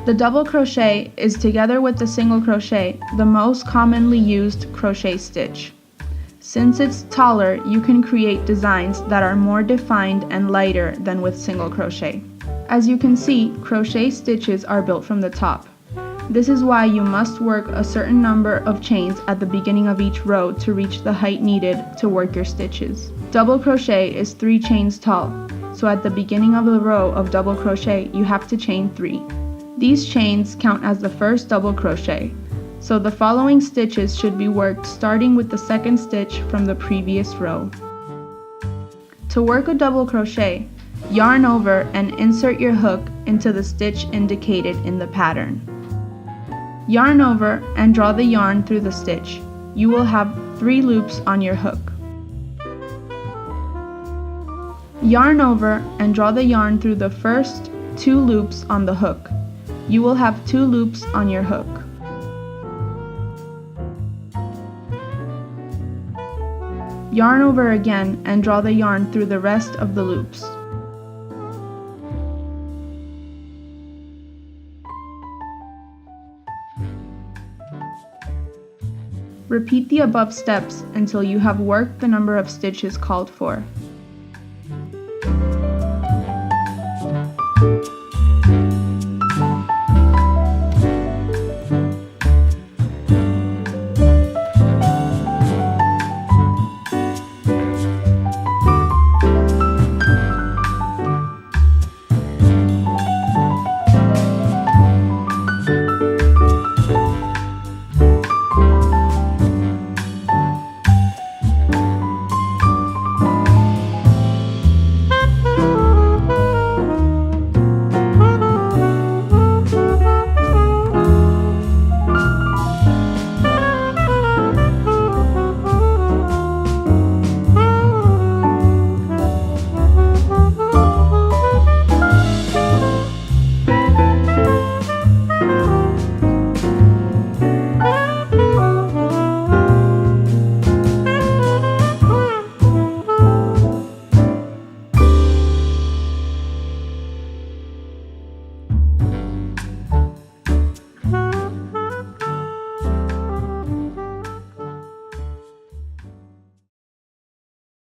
The double crochet is, together with the single crochet, the most commonly used crochet stitch. Since it's taller, you can create designs that are more defined and lighter than with single crochet. As you can see, crochet stitches are built from the top. This is why you must work a certain number of chains at the beginning of each row to reach the height needed to work your stitches. Double crochet is 3 chains tall, so at the beginning of the row of double crochet, you have to chain 3. These chains count as the first double crochet, so the following stitches should be worked starting with the second stitch from the previous row. To work a double crochet, yarn over and insert your hook into the stitch indicated in the pattern. Yarn over and draw the yarn through the stitch. You will have 3 loops on your hook. Yarn over and draw the yarn through the first 2 loops on the hook. You will have 2 loops on your hook. Yarn over again and draw the yarn through the rest of the loops. Repeat the above steps until you have worked the number of stitches called for.